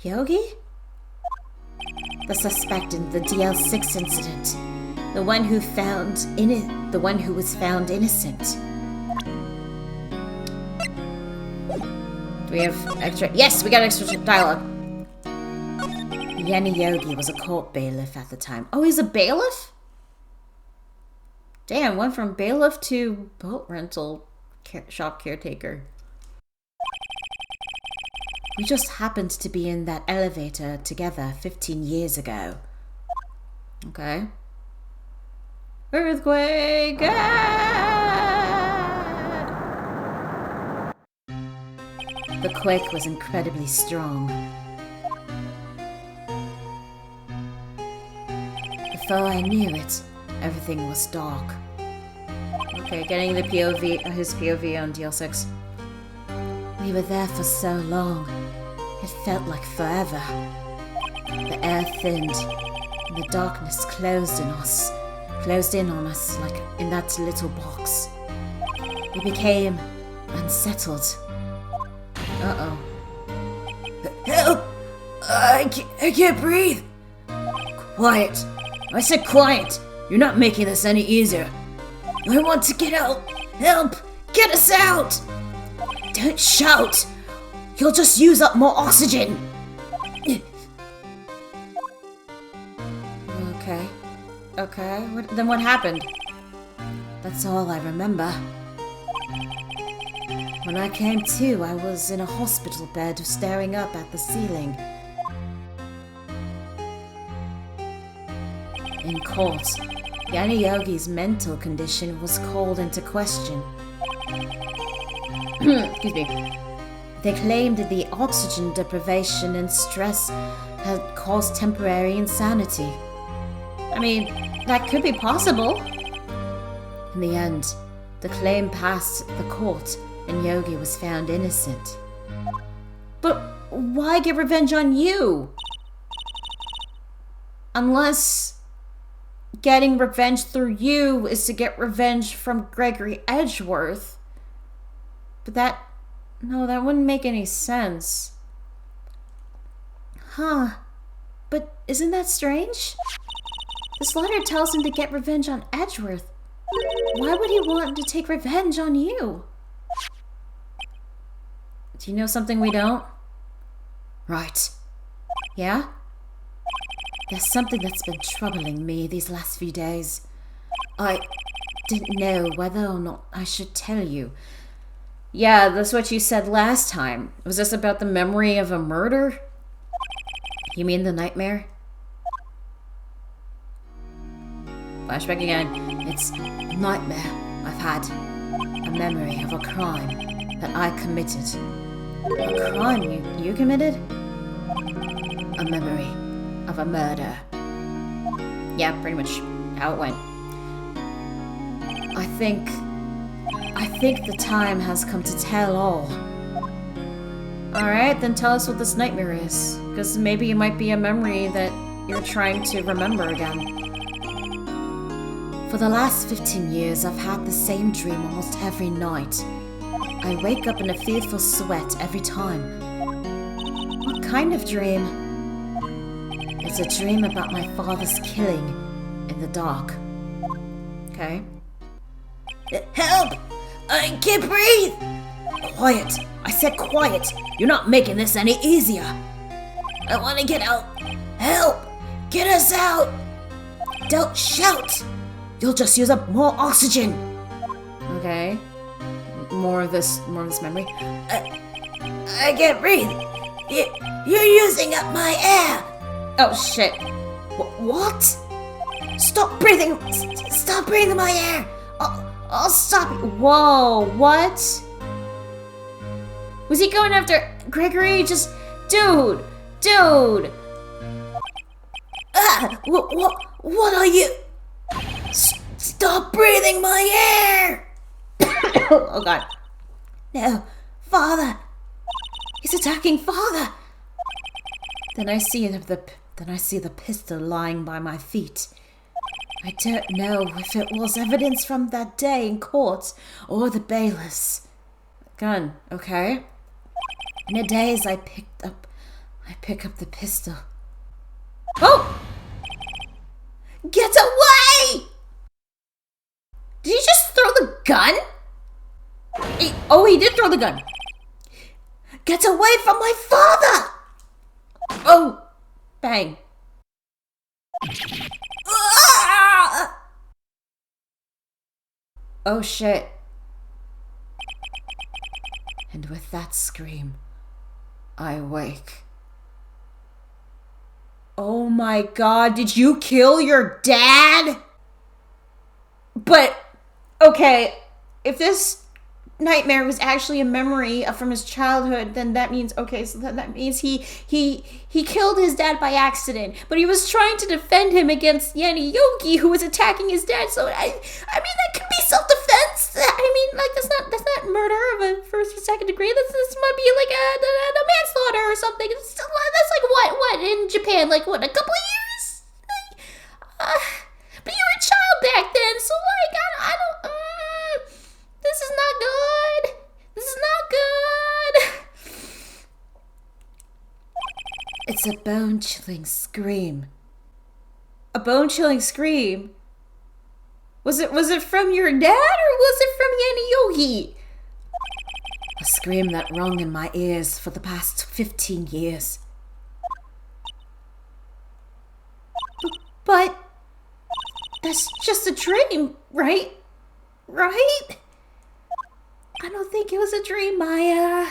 Yogi? The suspect in the DL6 incident. The one who was found innocent. Do we have extra? Yes, we got extra dialogue. Yanni Yogi was a court bailiff at the time. Oh, he's a bailiff? Damn, went from bailiff to boat rental shop caretaker. We just happened to be in that elevator together 15 years ago. Okay. Earthquake! Ah! The quake was incredibly strong. Before I knew it, everything was dark. Okay, getting the POV, his POV on DL6. We were there for so long. It felt like forever. The air thinned, and the darkness closed in on us like in that little box. We became unsettled. Uh-oh. Help! I can't breathe! Quiet! I said quiet! You're not making this any easier. I want to get out! Help! Get us out! Don't shout! You'll just use up more oxygen! Okay. Then what happened? That's all I remember. When I came to, I was in a hospital bed staring up at the ceiling. In court, Yanni Yogi's mental condition was called into question. Excuse me. They claimed that the oxygen deprivation and stress had caused temporary insanity. I mean, that could be possible. In the end, the claim passed the court and Yogi was found innocent. But why get revenge on you? Unless getting revenge through you is to get revenge from Gregory Edgeworth. But that wouldn't make any sense. Huh. But isn't that strange? This letter tells him to get revenge on Edgeworth. Why would he want to take revenge on you? Do you know something we don't? Right. Yeah? There's something that's been troubling me these last few days. I didn't know whether or not I should tell you. Yeah, that's what you said last time. Was this about the memory of a murder? You mean the nightmare? Flashback again. It's a nightmare I've had. A memory of a crime that I committed. A crime you committed? A memory of a murder. Yeah, pretty much how it went. I think the time has come to tell all. Alright, then tell us what this nightmare is. Because maybe it might be a memory that you're trying to remember again. For the last 15 years, I've had the same dream almost every night. I wake up in a fearful sweat every time. What kind of dream? It's a dream about my father's killing in the dark. Okay. Help! I can't breathe! Quiet! I said quiet! You're not making this any easier! I want to get out! Help! Get us out! Don't shout! You'll just use up more oxygen! Okay. More of this memory. I can't breathe! You're using up my air! Oh shit. What? Stop breathing! Stop breathing my air! I'll stop you! Whoa, what? Was he going after Gregory? Just, dude! What are you? Stop breathing my air! Oh god. No, Father! He's attacking Father! Then I see the pistol lying by my feet. I don't know if it was evidence from that day in court or the bailiff's gun, okay? In a daze I pick up the pistol. Oh! Get away! Did he just throw the gun? He did throw the gun. Get away from my father! Oh! Bang. Oh shit. And with that scream, I wake. Oh my god, did you kill your dad? But, okay, if this nightmare was actually a memory from his childhood, then that means, okay, so that means he killed his dad by accident, but he was trying to defend him against Yanni Yogi, who was attacking his dad. So I mean, that could be self-defense. I mean, like, that's not murder of a first or second degree. This might be like a manslaughter or something. That's like what in Japan, like what, a couple of years? But you were a child back then, so like I don't. This is not good. This is not good. It's a bone-chilling scream. A bone-chilling scream? Was it from your dad or was it from Yanni Yogi? A scream that rung in my ears for the past 15 years. But that's just a dream, right? Right? I don't think it was a dream, Maya.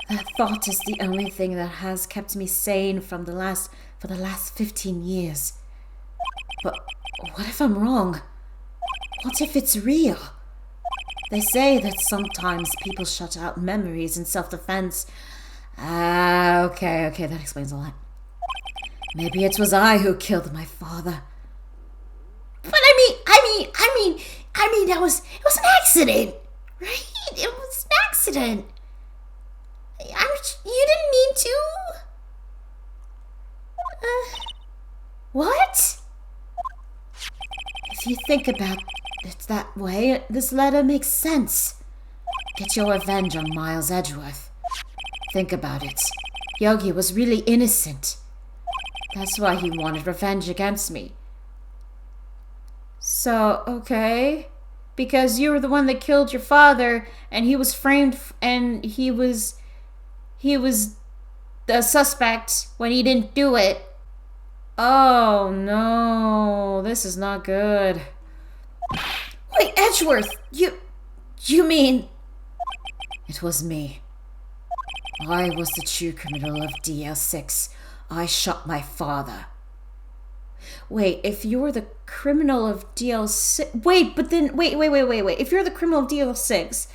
That thought is the only thing that has kept me sane for the last 15 years. But what if I'm wrong? What if it's real? They say that sometimes people shut out memories in self-defense. Okay, that explains a lot. Maybe it was I who killed my father. But I mean, it was an accident, right? It was an accident. You didn't mean to. What? If you think about it that way, this letter makes sense. Get your revenge on Miles Edgeworth. Think about it. Yogi was really innocent. That's why he wanted revenge against me. So, okay. Because you were the one that killed your father, and he was framed, and he was the suspect when he didn't do it. Oh no, this is not good. Wait, Edgeworth, you mean... It was me. I was the true criminal of DL6. I shot my father. Wait, if you're the criminal of DL6... Wait. If you're the criminal of DL6,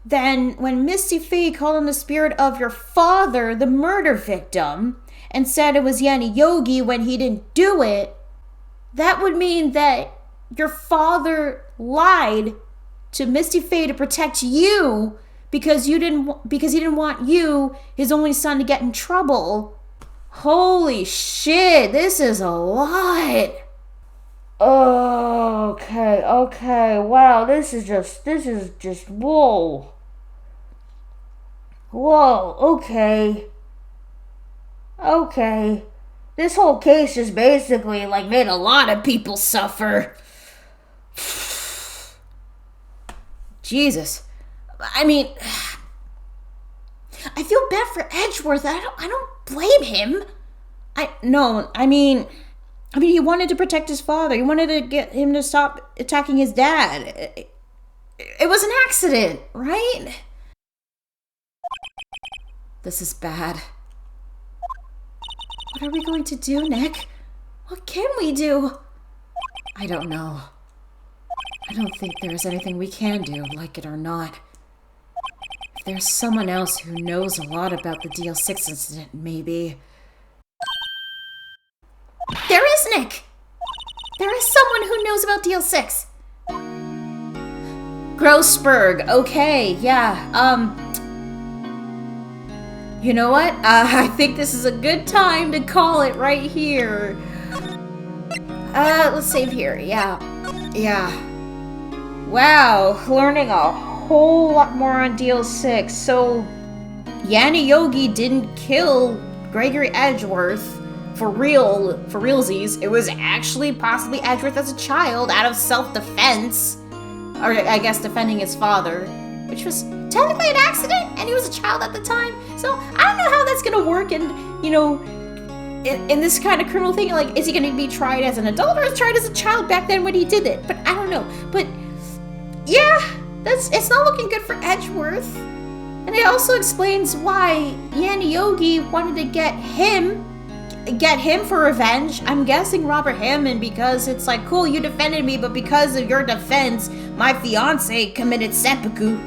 then when Misty Fey called on the spirit of your father, the murder victim, and said it was Yanni Yogi when he didn't do it, that would mean that your father lied to Misty Fey to protect you because he didn't want you, his only son, to get in trouble. Holy shit, this is a lot. Okay, wow, this is just, whoa. Whoa, okay. This whole case just basically, like, made a lot of people suffer. Jesus. I mean, I feel bad for Edgeworth. I don't blame him. I mean, he wanted to protect his father. He wanted to get him to stop attacking his dad. It was an accident, right? This is bad. What are we going to do, Nick? What can we do? I don't know. I don't think there is anything we can do, like it or not. If there's someone else who knows a lot about the DL6 incident, maybe. There is, Nick! There is someone who knows about DL6. Grossberg, okay, yeah, you know what? I think this is a good time to call it right here. Let's save here, yeah. Wow, learning a whole lot more on DL6. So, Yanni Yogi didn't kill Gregory Edgeworth for realsies. It was actually possibly Edgeworth as a child out of self-defense. Or, I guess, defending his father. Which was technically an accident, and he was a child at the time. So, I don't know how that's gonna work in this kind of criminal thing. Like, is he gonna be tried as an adult or tried as a child back then when he did it? But I don't know. But, yeah, it's not looking good for Edgeworth. And it also explains why Yanni Yogi wanted to get him for revenge. I'm guessing Robert Hammond, because it's like, cool, you defended me, but because of your defense, my fiance committed seppuku,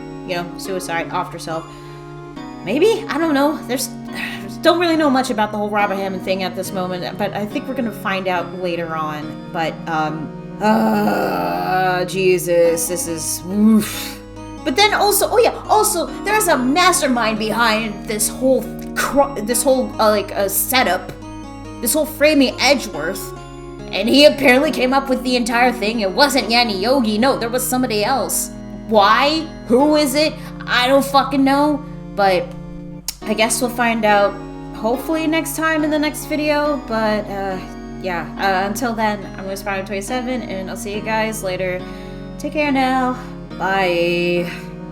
suicide, off herself. Maybe? I don't know. Don't really know much about the whole Robert Hammond thing at this moment, but I think we're gonna find out later on. But, Jesus, this is, oof. But then also, there's a mastermind behind this whole setup, this whole framing Edgeworth, and he apparently came up with the entire thing. It wasn't Yanni Yogi, no, there was somebody else. Why? Who is it? I don't fucking know, but I guess we'll find out hopefully next time in the next video. But until then, I'm Spider27, and I'll see you guys later. Take care now. Bye.